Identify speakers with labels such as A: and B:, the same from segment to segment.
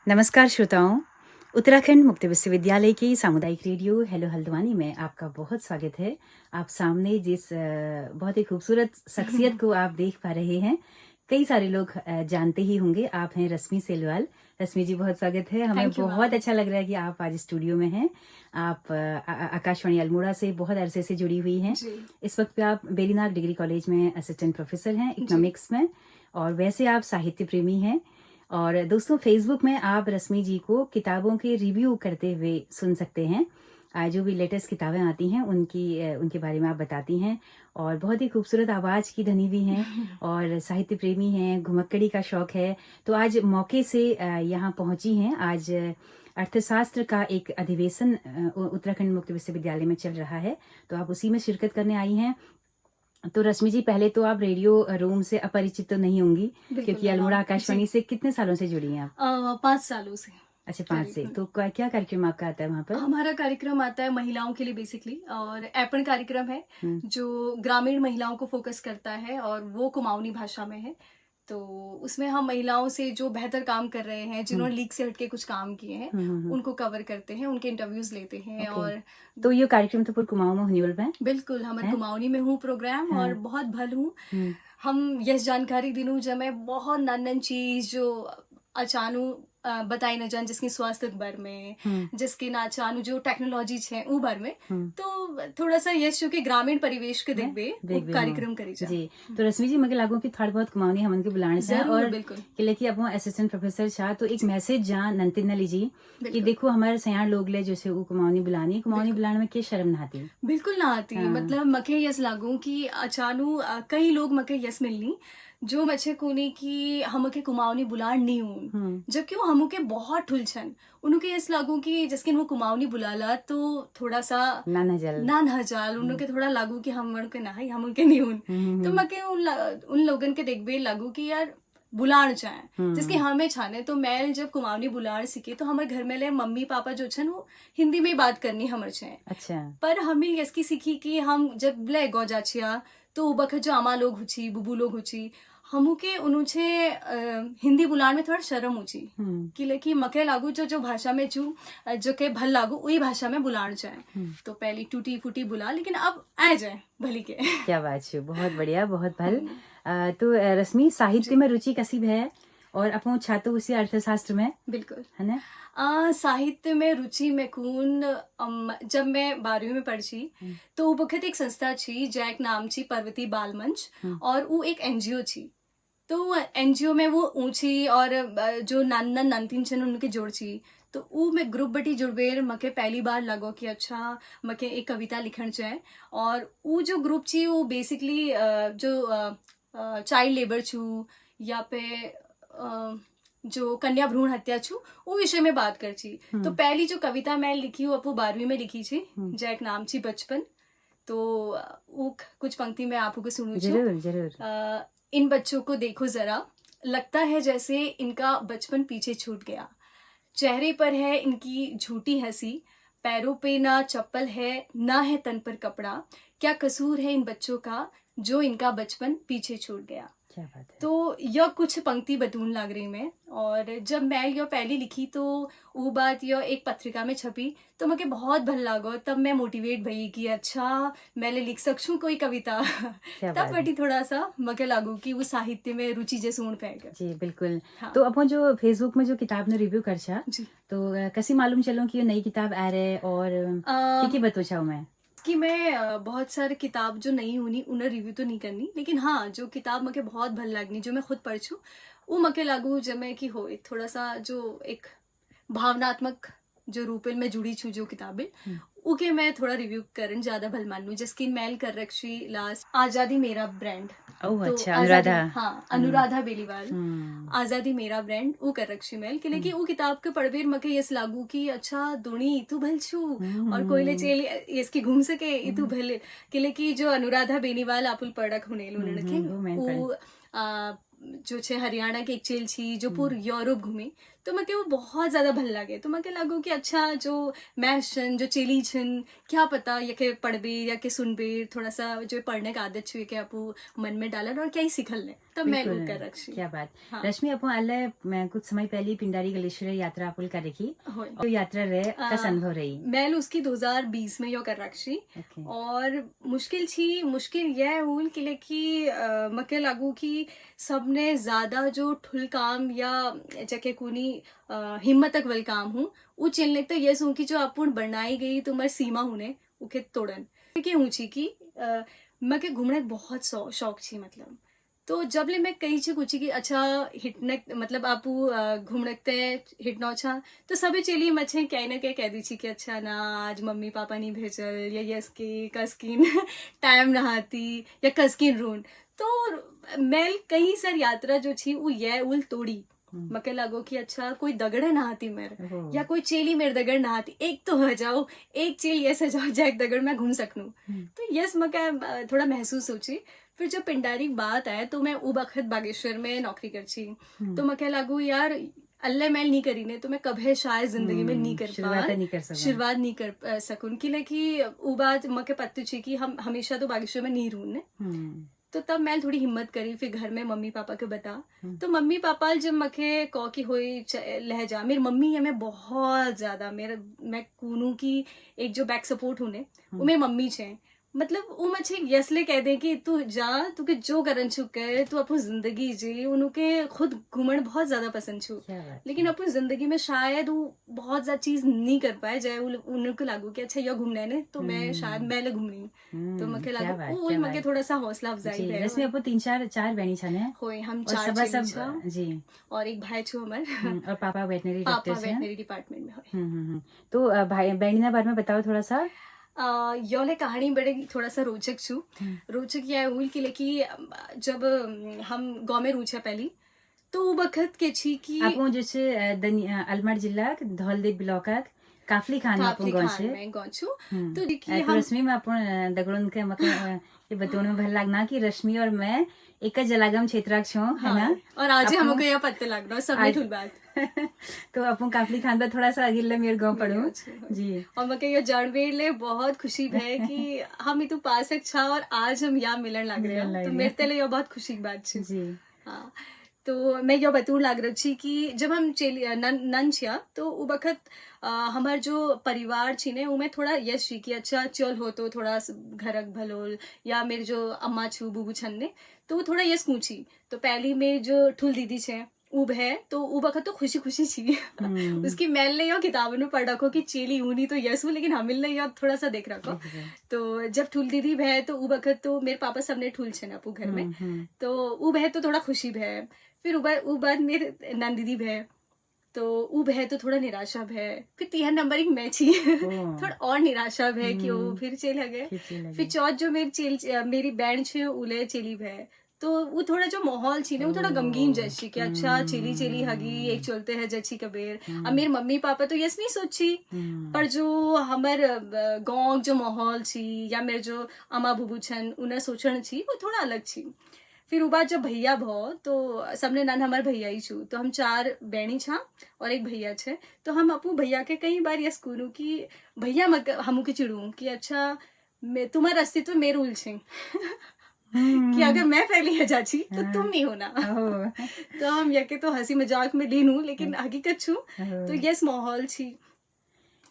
A: नमस्कार श्रोताओं, उत्तराखंड मुक्त विश्वविद्यालय की सामुदायिक रेडियो हेलो हल्द्वानी में आपका बहुत स्वागत है। आप सामने जिस बहुत ही खूबसूरत शख्सियत को आप देख पा रहे हैं, कई सारे लोग जानते ही होंगे। आप हैं रश्मि सेलवाल। रश्मि जी, बहुत स्वागत है। हमें
B: थैंक यू
A: बहुत
B: मैम।
A: अच्छा लग रहा है कि आप आज स्टूडियो में हैं। आप आकाशवाणी अल्मोड़ा से बहुत अरसे से जुड़ी हुई हैं।
B: जी
A: इस वक्त पे आप बेरीनाग डिग्री कॉलेज में असिस्टेंट प्रोफेसर हैं
B: जी
A: इकोनॉमिक्स में, और वैसे आप साहित्य प्रेमी हैं। और दोस्तों, फेसबुक में आप रश्मि जी को किताबों के रिव्यू करते हुए सुन सकते हैं। जो भी लेटेस्ट किताबें आती हैं उनके बारे में आप बताती हैं, और बहुत ही खूबसूरत आवाज़ की धनी भी हैं, और साहित्य प्रेमी हैं, घुमक्कड़ी का शौक है। तो आज मौके से यहाँ पहुंची हैं। आज अर्थशास्त्र का एक अधिवेशन उत्तराखंड मुक्त विश्वविद्यालय में चल रहा है, तो आप उसी में शिरकत करने आई हैं। तो रश्मि जी, पहले तो आप रेडियो रूम से अपरिचित तो नहीं होंगी,
B: बिल्कुल
A: क्योंकि अल्मोड़ा
B: मैम। जी
A: आकाशवाणी से कितने सालों से जुड़ी हैं आप?
B: 5 सालों से
A: अच्छा, 5 से।
B: करीब।
A: तो क्या कार्यक्रम आपका आता है वहाँ पर?
B: हमारा कार्यक्रम आता है महिलाओं के लिए बेसिकली, और ऐपण कार्यक्रम है
A: हम्म,
B: जो ग्रामीण महिलाओं को फोकस करता है, और वो कुमाऊनी भाषा में है। तो उसमें हम महिलाओं से जो बेहतर काम कर रहे हैं,
A: हम्म,
B: जिन्होंने लीग से हटके कुछ काम किए हैं,
A: हम्म।
B: उनको कवर करते हैं, उनके इंटरव्यूज लेते हैं।
A: ओके।
B: और
A: तो ये कार्यक्रम तो पूरे कुमाऊं में होने वाला
B: बिल्कुल हमारे
A: है?
B: कुमाऊनी में हूँ प्रोग्राम, और
A: हाँ।
B: बहुत भल हूँ।
A: हम्म,
B: हम यस जानकारी दिनू जब मैं बहुत नन्न चीज जो अचानू बताई न जान, जिसकी स्वास्थ्य बारे में,
A: हम्म,
B: जिसकी ना अचानू जो टेक्नोलॉजी है ऊ बारे में।
A: हम्म।
B: तो थोड़ा सा यस जो कि ग्रामीण परिवेश के
A: मैं
B: दिखबे वो
A: देख भी हूँ।
B: कार्यक्रम करी जा।
A: जी। तो रश्मि जी, मगे लागू कि थोड़ा बहुत कुमाऊनी हमन के बुलाने से,
B: जरूर
A: और
B: बिल्कुल।
A: किले की अब असिस्टेंट प्रोफेसर छा तो एक
B: जी
A: मैसेज जा नंतिन लीजी कि
B: बिल्कुल
A: देखो हमारे सयाण लोग ले जैसे वो कुमाऊनी
B: बिल्कुल
A: बुलाने में क्या शर्म ना आती।
B: बिल्कुल ना आती।
A: हाँ।
B: मतलब मके यस लागू कि अचानू कई लोग मके यस मिलनी जो मचे कोनी कि हमके कुमाऊनी बुलाण नहीं हूं,
A: हम्म।
B: जबकि वो हमके बहुत ठुल छन। उनके यस लागू कि जिसके वो कुमाऊनी बुलाला तो थोड़ा सा
A: ना ना जल।
B: ना नहजाल
A: हम्म,
B: उनके थोड़ा लागू कि हम के ना ही हम उनके नहीं हूं। तो
A: हम्म,
B: मके उन लोगन के देखबे लागू कि यार बुलाण चाहे, जिसके
A: हम्म।
B: हमें छाने। तो मैं जब कुमाऊनी बुलाण सीखे तो हमारे घर में ले मम्मी पापा जो छन वो हिंदी में ही बात करनी हमर छे।
A: अच्छा।
B: पर हमें यसकी सीखी कि हम जब ले गौ जाचिया तो बखत जो अमा लोग हुची बुबू लोग हुची हमू के उनुछे हिंदी बुलान में थोड़ा शर्म हुची
A: हम्म,
B: कि लेकि मके लागू जो भाषा में चू जो के भल लागू वही भाषा में बुलान चाहे।
A: हम्म।
B: तो पहली टूटी फूटी बुला, लेकिन अब आ जाए भली के।
A: क्या बात है, बहुत बढ़िया, बहुत भल।
B: हम्म,
A: तो रश्मि, साहित्य
B: जी
A: में रुचि कसी है, और अपनो छातो उसी अर्थशास्त्र में,
B: बिल्कुल।
A: है ना?
B: साहित्य में रुचि में कून जब मैं 12वीं में पढ़ी
A: हम्म,
B: तो वो बखत एक संस्था छी जैक नाम छी पर्वती बाल मंच,
A: हम्म,
B: और वो एक एनजीओ छी। तो एनजीओ में वो ऊंची और जो नन्न ननतीन छन उनके जोड़ छी। तो वो मैं ग्रुप बटी जुड़बेर मके पहली बार लगो कि अच्छा मके एक कविता लिखण चाहे। और वो जो ग्रुप छी वो बेसिकली जो चाइल्ड लेबर छू या पे जो कन्या भ्रूण हत्या छू वो विषय में बात कर छी। तो
A: हम्म,
B: पहली जो कविता मैं लिखी हूँ अपो 12वीं में लिखी छी,
A: हम्म।
B: जैक नाम छी बचपन। तो वो कुछ पंक्ति मैं आपको को सुनू छू।
A: जरूर जरूर।
B: इन बच्चों को देखो जरा, लगता है जैसे इनका बचपन पीछे छूट गया। चेहरे पर है इनकी झूठी हंसी, पैरों पे ना चप्पल है ना है तन पर कपड़ा। क्या कसूर है इन बच्चों का जो इनका बचपन पीछे छूट गया।
A: क्या बात है।
B: तो यह कुछ पंक्ति बतून लग रही मैं। और जब मैं यह पहली लिखी तो वो बात यह एक पत्रिका में छपी, तो मुझे बहुत भल लागो। तब मैं मोटिवेट भई कि अच्छा मैं लिख सकूं कोई कविता।
A: क्या
B: तब
A: बात है।
B: बटी थोड़ा सा मके लागू कि वो साहित्य में रुचि जैसे ऊण पैग।
A: जी बिल्कुल।
B: हाँ
A: तो अपन जो फेसबुक में जो किताब ने रिव्यू कर छा,
B: जी।
A: तो कैसी मालूम चलो कि ये नई किताब आ रहे, और
B: अ,
A: की बतो छाऊ मैं?
B: कि मैं बहुत सारे किताब जो नहीं होनी उन्हें रिव्यू तो नहीं करनी, लेकिन हाँ जो किताब मके बहुत भल लागनी जो मैं खुद पढ़ छू वो मके लागू जब मैं कि हो थोड़ा सा जो एक भावनात्मक जो रूपेल में जुड़ी छू जो किताबें
A: हम्म।
B: उके मैं थोड़ा रिव्यू करन ज्यादा भल मानू। जिसकी मेल कर रखी लास्ट आजादी मेरा ब्रांड।
A: ओह
B: तो
A: अच्छा,
B: आजादी,
A: अनुराधा।
B: हाँ
A: हम्म,
B: अनुराधा बेलीवाल।
A: हम्म,
B: आजादी मेरा ब्रांड वो कर रखी मेल के लिए
A: हम्म,
B: कि वो किताब के पढ़वेर मके यस लागू कि अच्छा दोनी इतु भल छू और कोयले
A: हम्म,
B: चेल इसकी घूम सके इतु
A: हम्म,
B: भल। के लिए कि जो अनुराधा बेनीवाल आपुल पढ़क होने उन्होंने थे
A: वो मैंने पढ़।
B: वो जो छे हरियाणा के एक चेल छी जो पूर यूरोप घूमे। तो मके वो बहुत ज्यादा भल लगे। तो मके लागो कि अच्छा जो मैं छन जो चेली छन क्या पता ये के पढ़बे या के सुनबे थोड़ा सा जो पढ़ने का आदत छुए के आपू मन में डालन और क्या ही सीखल ले तब मैं
A: बिल्कुल।
B: वो कर रखी।
A: क्या बात।
B: हाँ
A: रश्मि अपन अल्लाह मैं कुछ समय पहले पिंडारी ग्लेशियर यात्रा अपुल कर रखी
B: होय।
A: और यात्रा रहे कस अनुभव रही।
B: मैं उसकी 2020 में यो कर रखी
A: ओके।
B: और मुश्किल थी। मुश्किल यह हुई कि लेकि मके लागू कि सबने ज्यादा जो ठुल काम या जके कुनी हिम्मत तक वल काम हूँ वो चलने तो ये सू कि जो अपन बनाई गई तुम्हारी सीमा हुने उके तोड़न के ऊंची की मके घूमने का बहुत शौक थी मतलब। तो जब ले मैं कहीं से पूछी कि अच्छा हिटने मतलब आप घूमने हिटना अच्छा तो सभी चलिए मच्छे कहीं ना कहीं कह दी थी कि अच्छा ना आज मम्मी पापा नहीं भेजल या यस की कसकिन टाइम नहाती या कसकिन रून। तो मैं कई सारी यात्रा जो थी वो ये उल तोड़ी मके लगो कि अच्छा कोई दगड़े नहाती मेरे या कोई चेली मेरे दगड़ नहाती एक तो हो जाओ एक चेल ये सजाओ जाए दगड़ मैं घूम सकूं। तो यस मके थोड़ा महसूस सोची। फिर जब पिंडारी बात आए तो मैं उ बखत बागेश्वर में नौकरी करची। तो मैं कह लागू यार अल्लाह मैल नहीं करी ने तो मैं कभी शायद जिंदगी में नहीं कर
A: शुरुआत नहीं कर सकूं।
B: शुरुआत नहीं कर सकूं कि लेकि उ बात मके पत्ती छी कि हम हमेशा तो बागेश्वर में नहीं रहूं ने। तो तब मैं थोड़ी हिम्मत करी फिर घर में मम्मी पापा को बता। तो मम्मी पापा जब मखे कौ की हुई लहजा मेरी मम्मी है मैं बहुत ज्यादा मेरा मैं कूनू की एक जो बैक सपोर्ट हूं ने वो मेरी मम्मी छे। मतलब वो मुझे यसले कह दे कि तू जा तू के जो करन छु कर तू अपन जिंदगी जी उनके खुद घूमन बहुत ज्यादा पसंद छु लेकिन अपन जिंदगी में शायद वो बहुत ज्यादा चीज नहीं कर पाए जाए उनको लागू कि अच्छा यो घूमने ने तो मैं शायद मैं घूमनी तो मके लागू वो मके थोड़ा सा हौसला अफजाई है।
A: रश्मि अपन तीन चार बहनी छन है
B: होय हम
A: और
B: चार
A: सब
B: सब
A: जी
B: और एक भाई छु हमार
A: और पापा वेटनरी
B: पापा
A: डॉक्टर हैं।
B: वेटनरी डिपार्टमेंट में होय।
A: तो भाई बहनी ना बारे में बताओ थोड़ा सा।
B: योले कहानी बड़े थोड़ा सा रोचक छू। रोचक यह हुई कि लेकि जब हम गाँव में रूछा पहली तो वो बखत के छी कि
A: आपो जैसे अलमर जिला धौलदेव ब्लॉक काफली खान में अपन गाँव से
B: मैं गाँव छू।
A: तो
B: तो देखिए हम
A: रश्मि में अपन दगड़न के मके ये बतौन में भल लागना कि रश्मि और मैं एक जलागम क्षेत्र छो है ना।
B: और आज ही हमको यह पत्ते लगना सबने ठुल बात
A: तो अपन काफली खान पर थोड़ा सा अगिले मेरे गाँव पढ़ू जी।
B: और मके ये जानवीर ले बहुत खुशी है कि हम इतु पास अच्छा और आज हम यहाँ मिलन लग रहे हैं तो मेरे तेले ये बहुत खुशी की बात छे
A: जी।
B: हाँ तो मैं यो बतूर लाग रही छी कि जब हम नन छिया तो उ बखत हमार जो परिवार छी ने उमें थोड़ा यश छी कि अच्छा चल हो तो थोड़ा घरक भलोल या मेरे जो अम्मा छू बुबू छन ने तो वो थोड़ा यश पूछी। तो पहली मेरी जो ठुल दीदी छे उब है तो उ बखत तो खुशी खुशी छी उसकी मैल ने यो किताबों में पढ़ रखो कि चेली ऊनी तो यस हूँ लेकिन हमिल ने यो थोड़ा सा देख रखो। तो जब ठुल दीदी भय तो उ बखत तो मेरे पापा सबने ठुल छे ना घर में तो उ भय तो थोड़ा खुशी भय। फिर उ बाद मेरे नंद दीदी भय तो उ भय तो थोड़ा निराशा भय। फिर तीहर नंबर एक मैं छी थोड़ा और निराशा भय कि वो फिर चेल गए। फिर चौथ जो मेरी बैंड छे उले चेली भय तो वो थोड़ा जो माहौल छी ना वो थोड़ा गमगीन जैसी कि अच्छा चेली चेली हगी एक चलते है जची कबीर। अब मेरे मम्मी पापा तो यस नहीं सोची पर जो हमार गाँव जो माहौल छी या मेरे जो अम्मा बुबू छन उन्हें सोचन छी वो थोड़ा अलग छी। फिर वो बात जब भैया भो तो सबने नन हमारे भैया ही छू तो हम चार बहनी छा और एक भैया छे। तो हम अपू भैया के कई बार ये स्कूलू की भैया हमू के चिड़ू कि अच्छा तुम्हारा अस्तित्व मेरे उल छे कि अगर मैं पहली है जाची तो तुम नहीं होना तो हम यके तो हंसी मजाक में लीनू लेकिन हकीकत छू तो यस माहौल छी।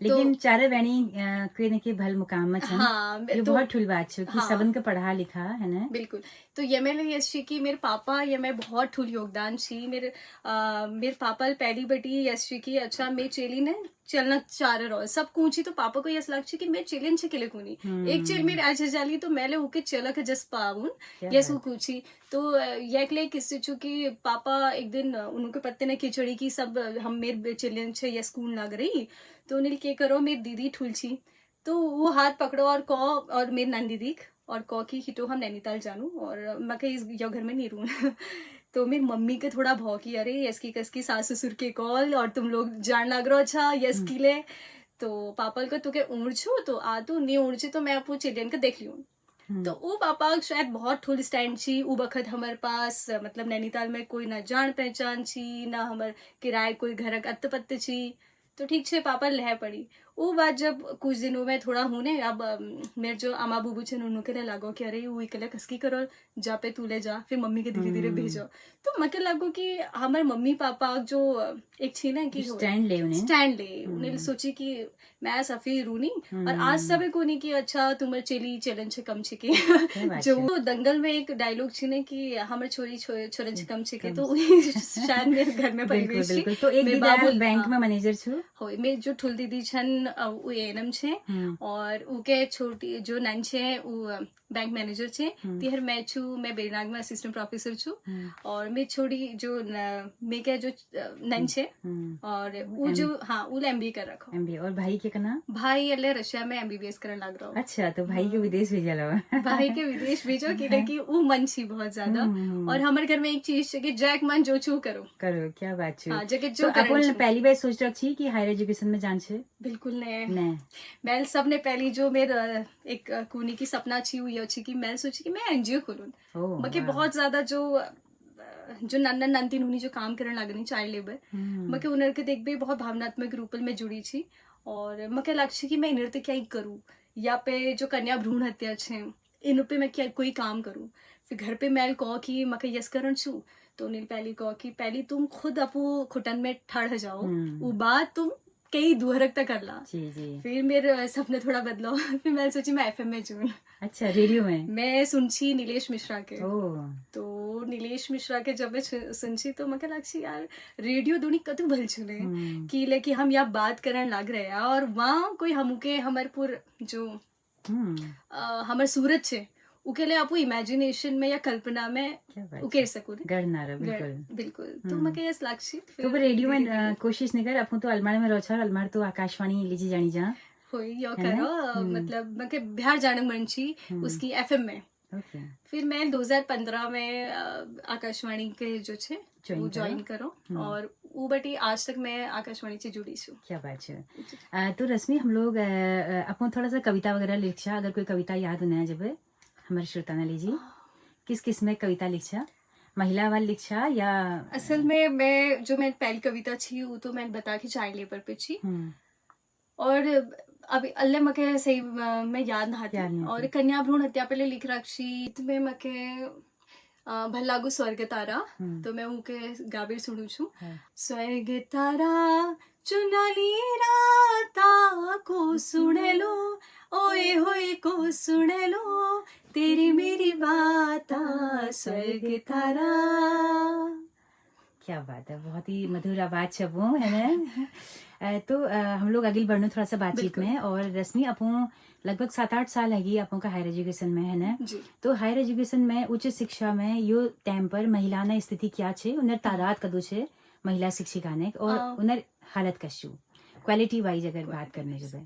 A: लेकिन चारे बहनी के भल मुकाम में छन।
B: हाँ
A: ये
B: तो
A: बहुत ठुल बात छो कि
B: हाँ,
A: सबन के पढ़ा लिखा है ना।
B: बिल्कुल तो ये मैं यश छी कि मेरे पापा ये मैं बहुत ठुल योगदान छी मेरे पापा पहली बेटी यश छी की अच्छा मैं चेली ने चलना चाह रहा सब कूची तो पापा को यस लग छी कि मैं चेलिन छे केले कूनी एक चेल मेरे आज जाली तो मैंने होके चलक जस पाऊन यस वो कूची। तो ये किससे चू कि पापा एक दिन उनके पत्ते ने खिचड़ी की सब हम मेरे चेलियन छे ये स्कूल लग रही तो उन्हें क्या करो मेरी दीदी ठुल छी तो वो हाथ पकड़ो और कौ और मेरी नन दीदी और कौ की हिटो हम नैनीताल जानू और मैं कहीं इस घर में नहीं रहूं तो मेरी मम्मी के थोड़ा भौ की अरे यस की कसकी सास ससुर के कॉल और तुम लोग जान लग रहो अच्छा यस की ले तो पापल को तुके उड़ छू तो आ तू नहीं उड़ छी तो मैं अपू चिलियन के देख लूँ। तो वो पापा शायद बहुत ठुल स्टैंड छी उ बखत हमारे पास मतलब नैनीताल में कोई ना जान पहचान छी ना हमार किराए कोई घरक अत्त पत्त छी। तो ठीक छे पापा लह पड़ी। वो बात जब कुछ दिनों में थोड़ा होने अब मेरे जो अमा बुबू छन उन्होंने के लागो कि अरे वो इकले कसकी करो जा पे तू ले जा फिर मम्मी के धीरे धीरे भेजो। तो मके लागो कि हमारे मम्मी पापा जो एक छी ना कि
A: स्टैंड ले उन्हें
B: स्टैंड ले उन्हें सोची कि मैं सफी रूनी और आज सब को नहीं कि अच्छा तुम्हारे चली चलन से कम छिके जो वो दंगल में एक डायलॉग छी ना कि हमारे छोरी छोरन से कम छिके तो वही शायद मेरे घर में परिवेश छी।
A: तो एक दीदी बैंक में मैनेजर छु
B: हो मैं जो ठुल दीदी छन उ एएनएम छे और उके छोटी जो नन छे उ बैंक मैनेजर छे। तिहर मैं छु मैं बेरनाग में असिस्टेंट प्रोफेसर छु और मैं छोड़ी जो मैं के जो नन छे और वो जो हाँ उ एमबीए कर रखो
A: एमबीए। और भाई के कना
B: भाई अल्ले रशिया में एमबीबीएस करने लग रहा हूँ।
A: अच्छा तो भाई के विदेश भेजा लो
B: भाई के विदेश भेजो कि वो मन छी बहुत ज्यादा। और हमारे घर में एक चीज है कि जैक मन जो छू करो
A: करो क्या बात छू।
B: हाँ जगह
A: तो
B: जो
A: अपन पहली बार सोच रखी कि हायर एजुकेशन में जान छे
B: बिल्कुल ने
A: नहीं
B: मैं सबने पहली जो मेरा एक कूनी की सपना छी हुई अच्छी कि मैं सोची कि मैं एनजीओ खोलूं मके बहुत ज्यादा जो नन्ना नंती नूनी जो काम करने लगनी चाइल्ड लेबर मके उनर के देख भी बहुत भावनात्मक रूप में जुड़ी छी। और मके लक्ष्य कि मैं नृत्य क्या ही करूँ या पे जो कन्या भ्रूण हत्या छे इन पे मैं क्या कोई काम करूँ। फिर घर पे मैं कहो कि मके यस करण छू तो उन्हें पहली कहो कि पहली तुम खुद अपू खुटन में ठड़ जाओ वो बात तुम कई दुहरक तक कर ला।
A: जी जी।
B: फिर मेरे सपने थोड़ा बदलो फिर मैं सोची मैं एफएम में जून।
A: अच्छा रेडियो में
B: मैं सुनची नीलेश मिश्रा के
A: ओह
B: तो नीलेश मिश्रा के जब मैं सुनची तो मैं लगी यार रेडियो दुनी कतु भल चुने कि लेकि हम यहाँ बात करने लग रहे हैं और वहाँ कोई हमके हमारपुर जो हमार सूरत छे उके लिए आपको इमेजिनेशन में या कल्पना में उकेर सकूं बिल्कुल तो मैं यस लक्ष्य
A: तो रेडियो में कोशिश नहीं कर अपन तो अलमारी में रोचा अलमार तो आकाशवाणी लीजी जानी जा
B: होई यो करो मतलब मैं के बिहार जाने मन छी उसकी एफएम में फिर मैं 2015 में आकाशवाणी के जो छे वो ज्वाइन करो और वो बटी आज तक मैं आकाशवाणी से जुड़ी छू।
A: क्या बात है। तो रश्मि हम लोग अपन थोड़ा सा कविता वगैरह लिखा अगर कोई कविता याद होना जब हमारे श्रोता ने लीजिए किस किस में कविता लिखा महिला वाल लिखा या
B: असल में मैं जो मैं पहली कविता छी वो तो मैं बता के चाइल्ड लेबर पे छी और अभी अल्ले मके सही मैं याद ना आती और कन्या भ्रूण हत्या पे लिख रखी में मके भल्लागु स्वर्ग तारा तो मैं उनके गाबे सुनू छू स्वर्ग तारा चुनाली राता को सुने लो ओए होए को सुने लो तेरी मेरी बात स्वर्ग तारा।
A: क्या बात है बहुत ही मधुर आवाज छबो है ना। तो हम लोग आगे बढ़ने थोड़ा सा बातचीत में और रश्मि अपो लगभग 7-8 साल है अपो का हायर एजुकेशन में है ना तो हायर एजुकेशन में उच्च शिक्षा में यो टाइम पर महिला ना स्थिति क्या छे उनर तादाद कदो छे महिला शिक्षिका ने और उनर हालत कशु क्वालिटी वाइज अगर बात करने जो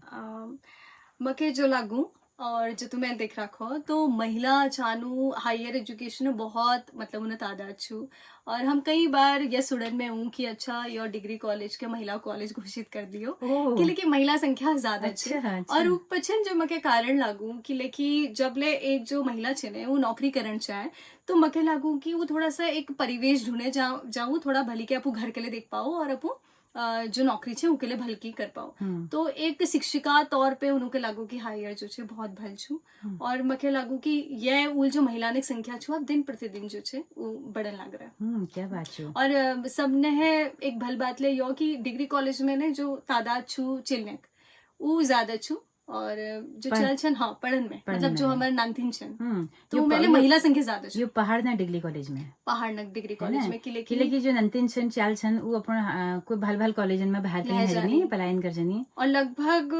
B: मके जो लागू और जो तुम्हें देख रखो तो महिला चानू हायर एजुकेशन में बहुत मतलब उन्हें तादाद छू और हम कई बार ये सुडन में हूँ कि अच्छा योर डिग्री कॉलेज के महिला कॉलेज घोषित कर दियो कि लेकिन महिला संख्या ज्यादा अच्छा। और पछन जो मके कारण लागू कि लेकि जब ले एक जो महिला छे वो नौकरी करण चाहे तो मके लागू कि वो थोड़ा सा एक परिवेश ढूंढे जाऊँ थोड़ा भली के अपू घर के लिए देख पाओ और अपू जो नौकरी छे उनके लिए भलकी कर पाओ तो एक शिक्षिका तौर पे उनके लागू की हायर जो छे बहुत भल छू और मके लागू कि ये उल जो महिला ने संख्या छू अब दिन प्रतिदिन जो छे वो बढ़न लग रहा है।
A: क्या बात छू
B: और सबने है एक भल बात ले यो कि डिग्री कॉलेज में ने जो तादाद छू चिल्नेक वो ज्यादा छू और जो चल छन हाँ पढ़न में मतलब जो हमारे नानतीन छन तो मैंने महिला संख्या ज्यादा
A: ये पहाड़ ना डिग्री कॉलेज में
B: पहाड़ ना डिग्री कॉलेज में
A: कि जो नंतीन छन चाल छन वो अपन कोई भल भल कॉलेज में भारतीय पलायन कर जनी और
B: लगभग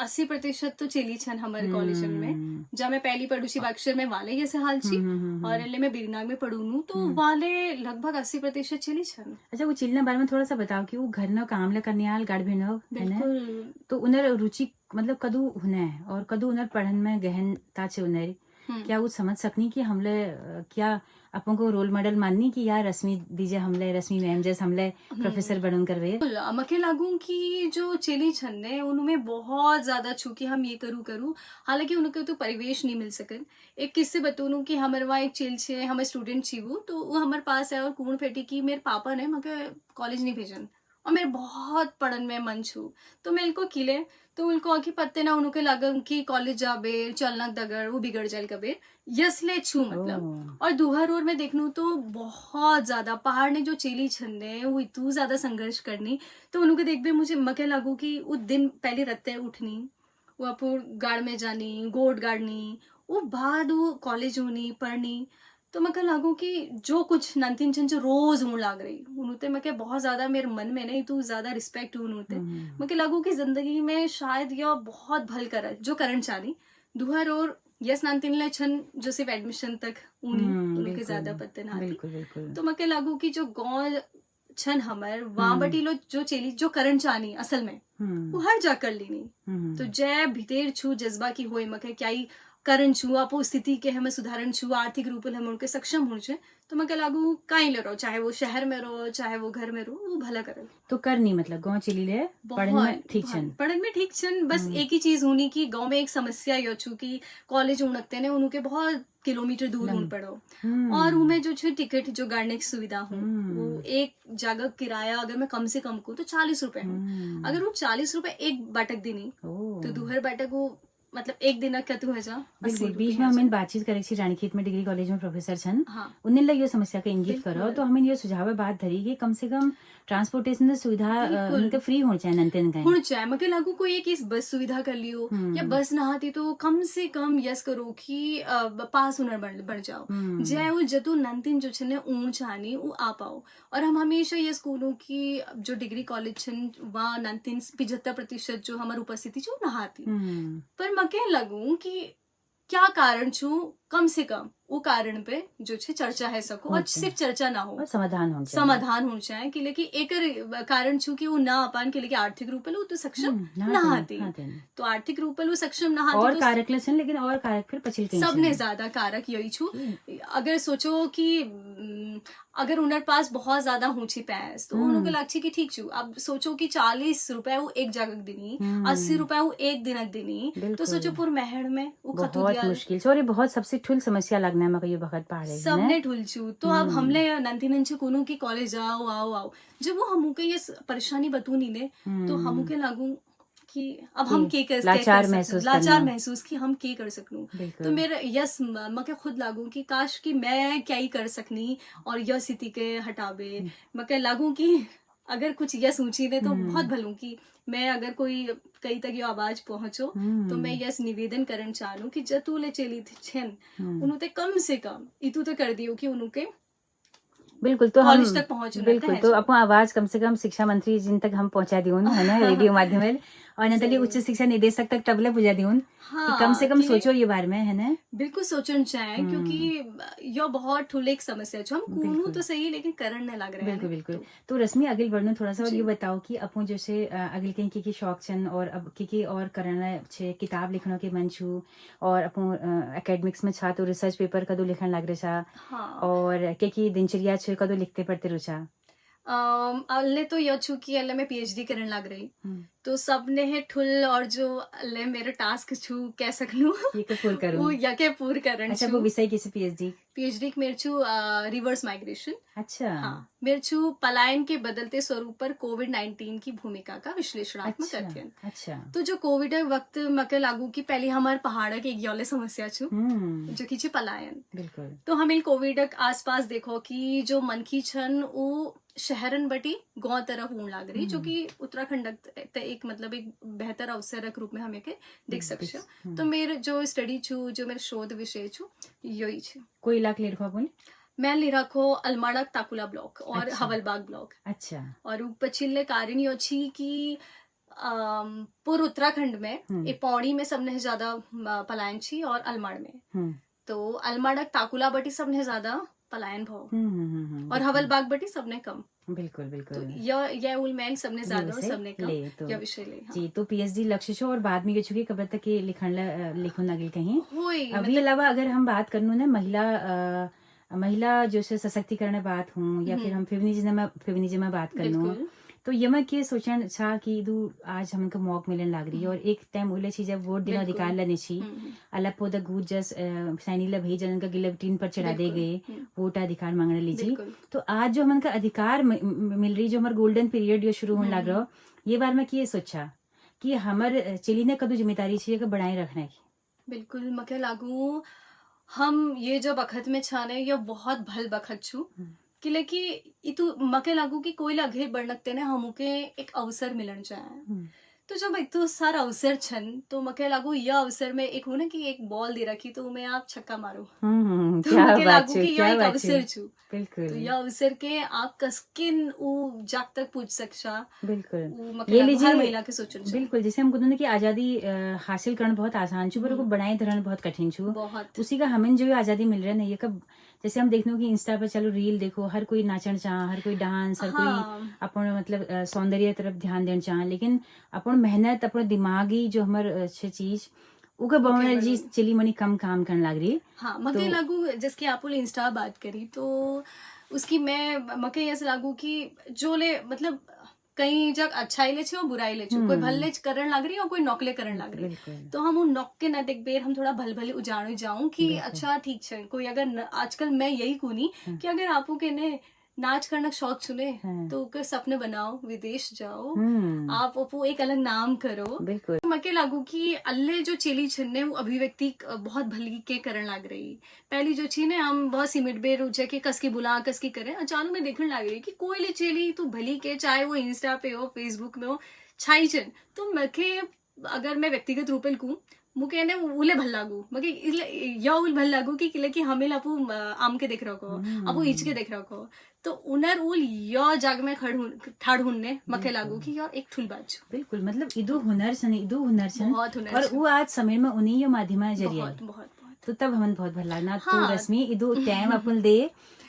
B: 80% तो चली छन हमारे कॉलेज में जब मैं पहली पढ़ूसी बाक्षर में वाले ये से हाल छी और अल्ले मैं बिरनाग में पढ़ूनू तो वाले लगभग 80% चली छन।
A: अच्छा वो चिलने बारे में थोड़ा सा बताओ कि वो घर न काम ल करने आल गाड़ भेनो है ना तो उनर रुचि मतलब कदू होना है और कदू उनर पढ़न में गहनता छे उनर क्या वो समझ सकनी कि हमले क्या अपन को रोल मॉडल माननी कि यार रश्मि दीजिए हमले रश्मि मैम जैसे हमले प्रोफेसर बनूं करवे।
B: मके लागू कि जो चेली छन ने उनमें बहुत ज्यादा छू कि हम ये करूँ हालांकि उनके तो परिवेश नहीं मिल सकन। एक किस्से बतूनू कि हमारे वहाँ एक चेल छे हमें स्टूडेंट छी वो तो वो हमारे पास है और कूण फेटी कि मेरे पापा ने मके कॉलेज नहीं भेजन और मेरे बहुत पढ़न में मन छू तो मैं इनको किले तो उनको आखी पत्ते ना उनके लगन कि कॉलेज जाबे चलना दगड़ वो बिगड़ जाए कबे यसले छू मतलब। और दुहर और मैं देखनू तो बहुत ज्यादा पहाड़ ने जो चेली छन्ने वो इतू ज्यादा संघर्ष करनी तो उनको देख भी मुझे मके लागू कि वो दिन पहले रत्ते उठनी वो अपुर गाड़ में जानी गोड गाड़नी वो बाद वो कॉलेज होनी पढ़नी तो मैं लागू कि जो कुछ नंतिन चंद जो रोज हूं लाग रही उनते मैं बहुत ज्यादा मेरे मन में नहीं तू ज्यादा रिस्पेक्ट हूं उनते मैं लागू कि जिंदगी में शायद यह बहुत भल कर जो करण चाली दुहर और यस नंतिन छन जो सिर्फ एडमिशन तक उन्हीं उनके ज्यादा पत्ते ना आती तो मैं लागू कि जो गाँव छन हमर वहां बटी लो जो चेली जो करण चानी असल में वो हर जा कर ली नहीं तो जय भीतर छू जज्बा की होई मके क्या ही करण छू आप स्थिति के हमें सुधारण छू आर्थिक रूप में हम उनके सक्षम हो छे तो मैं लागू कहीं ले रहो चाहे वो शहर में रहो चाहे वो घर में रहो वो भला करे
A: तो करनी मतलब गाँव चली ले पढ़न में ठीक छन
B: पढ़न में ठीक छन बस एक ही चीज होनी कि गाँव में एक समस्या यो छू कि कॉलेज उनकते ने उनके बहुत किलोमीटर दूर उन पड़ो और उनमें जो छे टिकट जो गाड़ने की सुविधा हो वो एक जगह किराया अगर मैं कम से कम को तो 40 रुपए हो अगर वो 40 रुपए एक बैठक देनी तो दूहर बैठक वो मतलब एक दिन का तू है जा
A: बिल्कुल बीच में हमें बातचीत करे छी रानीखेत में डिग्री कॉलेज में प्रोफेसर छन उन्हें लग ये समस्या का इंगित करो तो हमें ये सुझाव बात धरी कि कम से कम ट्रांसपोर्टेशन सुविधा उनके फ्री होना चाहिए नंतन का
B: होना चाहिए मगर लागू कोई एक इस बस सुविधा कर लियो या बस ना आती तो कम से कम यस करो कि पास हुनर बढ़ जाओ जय वो जतु नंतिन जो छने ऊन चाहनी वो आ पाओ और हम हमेशा ये स्कूलों की जो डिग्री कॉलेज छन वहाँ नंतिन 75% जो हमारी उपस्थिति जो नहाती पर मके लगू कि क्या कारण छू कम से कम वो कारण पे जो छे चर्चा है सको और सिर्फ चर्चा ना हो
A: समाधान
B: हो जाए कि लेकिन एक कारण छू कि वो ना अपान के लेकिन आर्थिक रूप वो तो सक्षम ना आती तो आर्थिक रूप वो सक्षम ना आती
A: और तो कारक लक्षण लेकिन और कारक फिर पछिल
B: सबने ज्यादा कारक यही छू अगर सोचो कि अगर उनके पास बहुत ज्यादा ऊंची पैस तो उनको लगती कि ठीक छू अब सोचो कि 40 रुपए वो एक जगह देनी 80 रुपए वो एक दिन देनी तो सोचो पूरे महड़ में वो
A: बहुत मुश्किल सॉरी बहुत सबसे ठुल समस्या लगना है मगर ये बखत पहाड़े
B: सबने ठुल छू तो अब हमले नंदी नंची कोनो की कॉलेज आओ आओ आओ जब वो हमके ये परेशानी बतूनी ने तो हमके लागू कि अब हम के कर लाचार महसूस कि हम के कर सकूं तो मेरा यस मके खुद लागू कि काश कि मैं क्या ही कर सकनी और यह स्थिति के हटावे मके लागू कि अगर कुछ यस ऊंची ने तो बहुत भलू कि मैं अगर कोई कहीं तक ये आवाज पहुंचो तो मैं यस निवेदन करना चाहूँ कि जतूले चली थी छेन उन्होंने कम से कम इतू तो कर दियो कि उनके
A: बिल्कुल तो
B: कॉलेज तक पहुंच
A: बिल्कुल तो अपन आवाज कम से कम शिक्षा मंत्री जिन तक हम पहुंचा दियो है ना रेडियो माध्यम में और नतली उच्च शिक्षा निदेशक तक टबले पुजा दियो कि कम से कम सोचो ये बारे में है ना
B: बिल्कुल सोचना चाहे क्योंकि यह बहुत ठुले एक समस्या है हम कूनू तो सही लेकिन करण नहीं लग रहा है
A: बिल्कुल तो रश्मि अगिल बढ़नो थोड़ा सा और ये बताओ कि अपन जैसे अगिल कहीं की शौक छन और अब की और करना छे किताब लिखने के मन छू और अपन एकेडमिक्स में छा तो रिसर्च पेपर कदो लिखन लग रहा और के दिनचर्या छे कदो लिखते पढ़ते रुचा
B: अल्ले तो यह छू कि अल्ले मैं पीएचडी करने लग रही तो सबने है ठुल और जो अल्ले मेरे टास्क छू कह सकलू वो यके पूर करन
A: अच्छा वो विषय किसी
B: पीएचडी मेरे छू रिवर्स माइग्रेशन
A: अच्छा
B: हाँ मेरे छू पलायन के बदलते स्वरूप पर कोविड-19 की भूमिका का विश्लेषणात्मक अध्ययन
A: अच्छा
B: तो जो कोविड वक्त मके लागू की पहले हमारे पहाड़ के एक योले समस्या छू जो की छे पलायन
A: बिल्कुल तो
B: हमें कोविड आसपास देखो कि जो मनकी छन वो शहरन बटी गांव तरफ होने लग रही जो कि उत्तराखंड एक मतलब एक बेहतर अवसर के रूप में हमें के देख सकते तो मेरे जो स्टडी छू जो मेरे शोध विषय छू यही छे
A: कोई इलाका ले रखो
B: मैं ले रखो अलमाड़क ताकुला ब्लॉक और हवलबाग ब्लॉक
A: अच्छा और
B: पछिले कारण यो छी कि पूर्व उत्तराखंड में एक पौड़ी में सबने ज्यादा पलायन छी और अलमाड़ में तो अलमाड़क ताकुला बटी सबने ज्यादा पलायन भाव और हवलबाग बटी सबने कम
A: बिल्कुल बिल्कुल
B: तो यह उलमैन सबने ज्यादा और सबने कम
A: तो
B: यह विषय ले
A: जी तो पीएचडी लक्ष्य छो और बाद में ये छुकी कब तक लिखन लिखो नगिल कहीं अभी अलावा अगर हम बात करनू ना महिला महिला जो से सशक्तिकरण बात हूँ या फिर हम फेमिनिज्म में बात कर लूँ
B: बिल्कुल
A: तो यमा के सोचन छा कि दू आज हमके मौक मिलन लाग रही है और एक टाइम उले छी जब वोट देना अधिकार
B: बिल्कुल
A: लने छी अला पोदा गूज जस सैनीला भई जनन का गिलोटिन पर चढ़ा दे
B: बिल्कुल
A: गए वोट अधिकार मांगने लीजिए
B: बिल्कुल
A: तो आज जो हमन का अधिकार मिल रही जो हमार गोल्डन पीरियड जो शुरू होने लग रहा ये बार में किए सोचा कि हमर चली ने कदू जिम्मेदारी चाहिए कि बढ़ाए रखने की
B: बिल्कुल मके लागू हम ये जो बखत में छाने ये बहुत भल बखत छू कि लेकि इतु मके लागू कि कोई लगे बढ़नकते ने हमके एक अवसर मिलन चाहे तो जब एक तो सारा अवसर छन तो मके लागू यह अवसर में एक हो ना कि एक बॉल दे रखी तो मैं आप छक्का मारो तो
A: क्या
B: मके
A: बात
B: लागू
A: छे
B: कि यह
A: क्या
B: एक
A: बात
B: अवसर
A: छे
B: छू
A: बिल्कुल
B: तो यह अवसर के आप कसकिन उ जाग तक पूछ सकशा
A: बिल्कुल
B: उ मके
A: ये
B: लागू हर
A: लीजिए
B: महिला के सोचन छे
A: बिल्कुल जैसे हम कहते हैं कि आजादी हासिल करना बहुत आसान छू पर उसको बनाए धरना बहुत कठिन छू
B: बहुत
A: उसी का हमें जो आजादी मिल रहा है ना ये कब जैसे हम देखते हो कि इंस्टा पर चलो रील देखो हर कोई नाचन चाह हर कोई डांस हर कोई
B: हाँ
A: अपन मतलब सौंदर्य तरफ ध्यान देना चाह लेकिन अपन मेहनत अपन दिमागी जो हमार अच्छे चीज उका
B: ओके
A: बहुना जी
B: बड़ू
A: चली मनी कम काम करने लग रही
B: हाँ
A: तो
B: मके लागू जिसकी आप इंस्टा बात करी तो उसकी मैं मके ऐसे लागू कि जो ले मतलब कहीं जग अच्छाई ले छे और बुराई ले छे कोई भले करण लग रही और कोई नौकले करण लग रही
A: बिल्कुल
B: तो हम उन नौक के न देख बेर हम थोड़ा भल भले उजाड़ जाऊं कि
A: बिल्कुल
B: अच्छा ठीक है कोई अगर आजकल मैं यही कूनी कि अगर आपू के ने नाच करना शौक चुने तो के सपने बनाओ विदेश जाओ आप अपू एक अलग नाम करो
A: बिल्कुल
B: मके लागू कि अल्ले जो चेली छन्ने वो अभिव्यक्ति बहुत भली के करण लग रही पहली जो छी ने हम बहुत सिमिट बेर उजे के कसकी बुला कसकी करे अचानक में देखने लग रही कि कोई ले चेली तू भली के चाहे वो इंस्टा पे हो फेसबुक में हो छाई चन तो मके अगर मैं व्यक्तिगत रूप में मुके ने उले भल लागू मके या उल भल लागू कि किले कि हमें अपू आम के देख रखो अपू ईच के देख रखो तो उनर उल या जाग में ठाड़ हुन्ने मके लागू कि यार एक ठुल बात छो
A: बिल्कुल मतलब इदु हुनर छन इदु हुनर छन
B: बहुत हुनर
A: और
B: छन।
A: वो आज समय में उन्हीं यो माध्यम जरिए
B: बहुत बहुत बहुत
A: तो तब हमन बहुत भल लागना तो
B: हाँ
A: रश्मि इदु टाइम अपन दे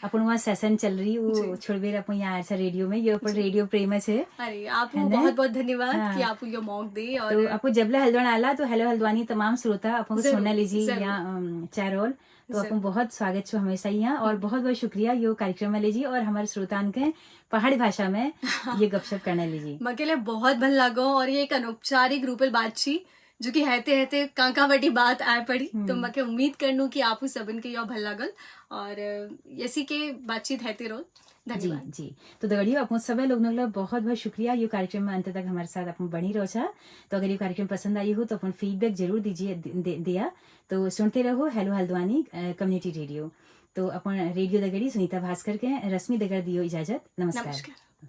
A: अपन वहाँ सेशन चल रही वो
B: जी
A: छोड़बेर अपन यहाँ ऐसा रेडियो में ये अपन
B: जी
A: रेडियो प्रेम है
B: अरे आपको
A: है ना
B: बहुत बहुत धन्यवाद कि
A: हाँ
B: आप ये मौक दे
A: तो
B: और
A: आपको जबले हल्द्वानी आला तो हेलो हल्द्वानी तमाम श्रोता अपन को सुनना
B: जरूर
A: लीजिए
B: जरूर
A: यहाँ चैरोल तो अपन
B: जरूर
A: बहुत स्वागत छो हमेशा यहाँ और बहुत बहुत शुक्रिया यो कार्यक्रम में लीजिए और हमारे श्रोतान के पहाड़ी भाषा में ये गपशप करने लीजिए
B: मकेले बहुत भल लागो और ये एक अनौपचारिक रूपल बात छी जो कि हेते हेते कांका बटी बात आए पड़ी तो मके उम्मीद करनू कि आप सबन के यो भल लागल और ऐसी के बातचीत हेते रहो
A: जी
B: धन्यवाद
A: जी तो दगड़ियों अपन सभी लोग बहुत बहुत शुक्रिया ये कार्यक्रम में अंत तक हमारे साथ अपन बनी रहो छा तो अगर ये कार्यक्रम पसंद आई हो तो अपन फीडबैक जरूर दीजिए दिया तो सुनते रहो हेलो हल्द्वानी कम्युनिटी रेडियो तो अपन रेडियो दगड़ी सुनीता भास्कर के रश्मि दगड़ दियो इजाजत नमस्कार
B: नमस्कार